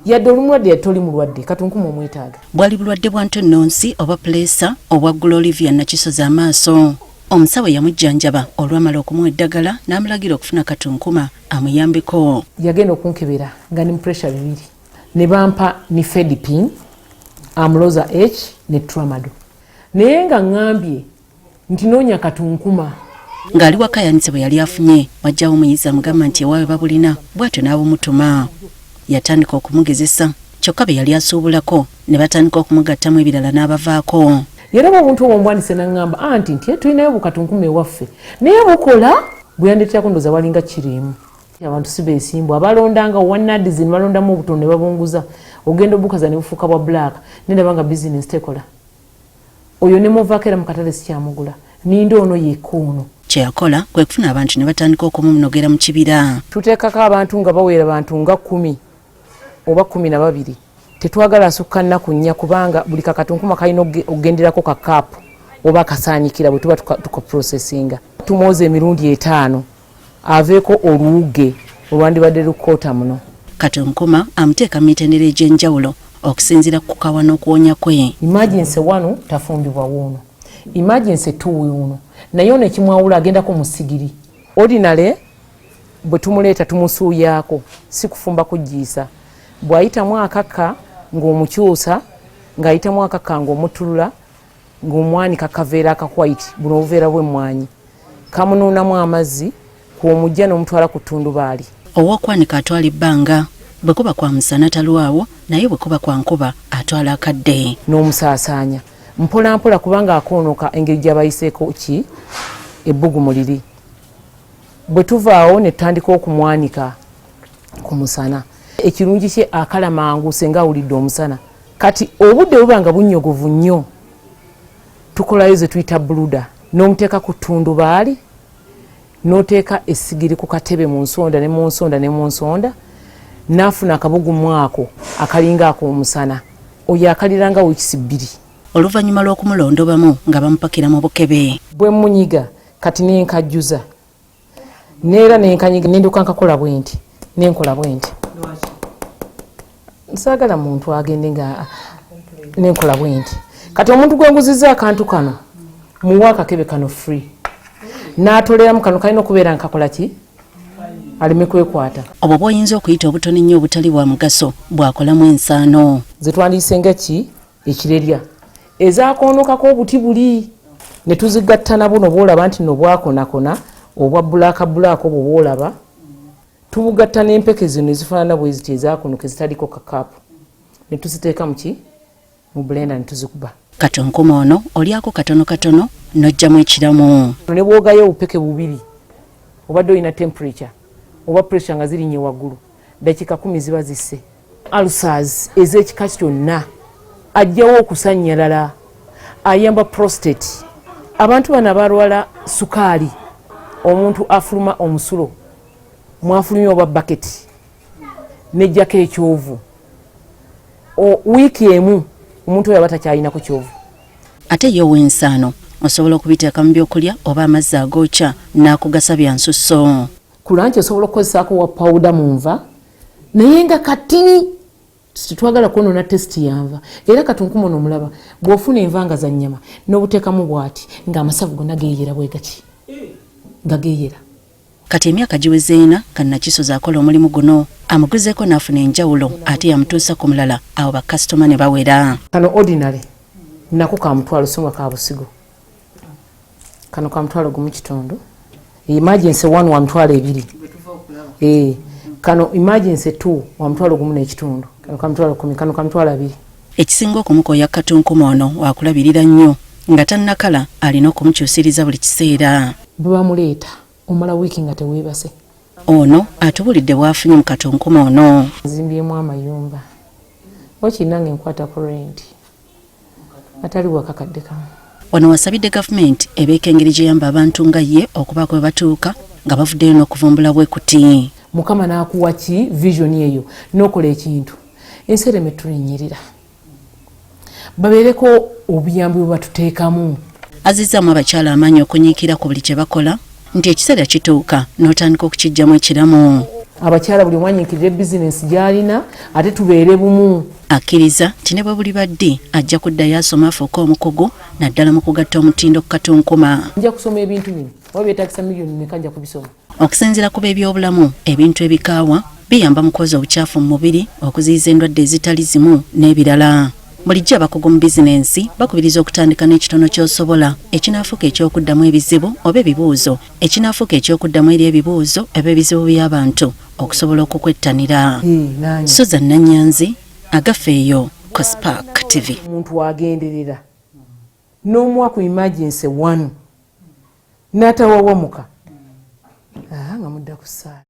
yadde olumulwadde yatoli mulwadde Katunkuma omwetaaga bwali bulwadde bwa ntononsi oba pulesa obwa Olivia Nakisozi amaaso. Omusawo yamujjanjaba olwamala okumuwa eddagala n'amulagira okufuna Katunkuma amuyambeko. Yagenda okunkebera nga ni pressure 2 ne bampa ni Fedipin, Amloza H ne Tramadol. Naye nga ngambye nti noonya Katunkuma. Ngali wakayanise bwe yali afunye wajjawo omuyizi amugamba nti ewaawe babulina bw'atyo n'abumutuma. Yatandika okumugezesa kyokka be yali asuubulako ne batandika okumugattamu ebirala n'abavaako. Era omuntu ombwanise n'angamba anti nti tulinayo Bukatunkuma ewaffe naye bukola bwe yandeetako ndoza walinga kirimu. Abantu si beesimbu abalondanga wanadizi balondamu obutonde babunguza ogenda obukaza ne bufuuka bwa black nendaba nga business tekola. Oyo ne muvaakera mu katale sikyamugula ninde ono yekoono. Kyeyakola kwe kufuna abantu ne batandika okumumunogera mu kibira. Tuteekako abantu nga bawera bantu nga 10 oba 12. Tetwagala asukka nnaku nnya kubanga buli Katunkuma kalina okugenderako ka kaapu oba kasaanikira bwe tuba tukaprocessinga. Tumwoza emirundi 5 aveeko oluwuge olwandibadde lukoota muno. Katunkuma amuteeka mu mitendera egy'enjawulo okusinziira ku kukawa n'okuwonya kwe. Emergency 1 tafumbibwa wuuno, emergency 2 wuuno naye ono ekimwawula agendako mu sigiri. Ordinary bwe tumuleeta tumusuuyaako si kufumba kujiisa. Bw'ayitamu akaka ng'omukyusa ng'ayitamu akaka ng'omutulula ng'omwanika kaveera aka white buno obuveera bw'emmwanyi kamunuunamu amazzi kw'omujja n'omutwala ku ttundubaali. Ow'okwanika atwala ebbanga bwe kuba kwa musana talwawo naye bwe kuba kwa nkuba atwala akadde. N'omusaasaanya mpola mpola kubanga akoonoka engeri gy'abayiseeko ki ebbugumu liri. Bwe tuvaawo ne tutandika okumwanika ku musana. Ekirungi kye akala mangu senga awulidde omusana. Kati obudde buba nga bunnyogovu nnyo tukolayo ze tuyita buluda n'omuteeka ku ttundubaali n'oteeka essigiri ku katebe mu nsonda ne mu nsonda ne mu nsonda n'afuna akabugumu ako akalinga ak'omusana oyo akaliranga wiikisi 2. Oluvannyuma lw'okumulondobamu nga bamupakira mu bukebe. Bwe munyiga kati nenkajjuza neera nenkanyiga nenduka nkakola bwenti nenkola bwenti. Nsagala muntu agende nga nenkola bwenti. Kati omuntu gwenguzizza akantu kano muwa akakebe kano free n'atoleramu kano kalina okubeera nkakola ki aleme kwekwata. Obwo bw'oyinza okuyita obutone nnyo obutali bwa mugaso bw'akolamu ensaano. Ze twandisenga ki ekirerya ezakoonokako obuti buli ne tuzigatta nabo no bwolaba nti no bwakonakona obwa bulaka bulaka obwo bwolaba tubugatta n'empeke zino ezifaanana bwe ziti ezaakonoka ezitaliko kakaapu ne tuziteeka mu ki mu blender ne tuzikuba. Katunkuma ono olyako katono katono n'ojjamu ekiramu. Ne bwogayo obupeke 2 obadde olina temperature oba pressure nga zirinnye waggulu dakiika 10 ziba zisse. Ulcers ez'ekika kyonna ajjawo okusanyalala ayamba prostate. Abantu bano abalwala sukaali omuntu afuluma omusulo mwafulumya oba bucket nejjako ekyovu wiiki emu omuntu oyo aba takyalina ku kyovu. Ate yo w'ensaano osobola okubiteeka mu byokulya oba amazzi agookya n'akugasa bya nsusso. Kulanki osobola okukozesaako wa pawuda mu nva naye nga katini twagala kwonoona tesiti yanva. Era Katunkuma ono omulaba bw'ofuna enva nga za nnyama n'obuteekamu bw'ati ng'amasavu gonna geeyera bwe gati nga geeyera. Kati emyaka giweze 4 Nakisozi akola omulimu guno amuguzeeko n'afuna enjawulo ate yamutuusa ku mulala awo bakasitoma ne bawera. Kano ordinary nako ka mutwalo so nga ka busigo. Kano ka mutwalo gumu kitundu. Emergency 1 wa mutwalo 2. Kano emergency 2 wa mutwalo gumu n'ekitundu. Kano ka mutwalo 10, kano ka mutwalo 2. Ekisinga okumukoya Katunkuma ono wakulabirira nnyo nga tannakala alina okumukyusiriza buli kiseera. Bwe bamuleeta omala wiiki nga teweebase. Ono atubulidde bwafunye mu Katunkuma ono. Nzimbyemu amayumba. Wakirina ng'enkwata ku rent. Atali wakakadde kamu. Ono wasabidde gavumenti ebeeka engeri gyeyamba abantu nga ye okubaako we batuuka nga bavuddeyo n'okuvumbula bwe kuti. Mukama n'akuwa ki vision eyo n'okola ekintu. Ensereme tulinnyirira. Babeereko obuyambi bwe batuteekamu. Azizzaamu abakyala amaanyi okunyiikira ku buli kye bakola nti ekiseera kituuka n'otandika okukijjamu ekiramu. abakyala buli mwanyinkirire bizinensi gy'alina ate tubeere bumu. Akkiriza nti ne bwe buli badde ajja kuddayo asoma afuuke omukugu naddala mu kugatta omutindo ku Katunkuma. Nja kusoma ebintu bino oba byetagisa miliyoni mmeka nja kubisoma. Okusinziira ku b'ebyobulamu ebintu ebikaawa biyamba mu kwoza obukyafu mu mubiri, okuziyiza endwadde ezitali zimu n'ebirala. Bulijjo abakugu mu bizinensi bakubiriza okutandika n'ekitono ky'osobola ekinaafuuka eky'okuddamu ebizibu oba ebibuuzo ekinaafuuka eky'okuddamu eri ebibuuzo oba ebizibu by'abantu okusobola okukwettanira. Susan Nanyanzi, Agafeeyo ku Spark TV. Omuntu wagenderera n'omuwa ku emergency 1 n'atawawamuka nga mudda ku ssaala.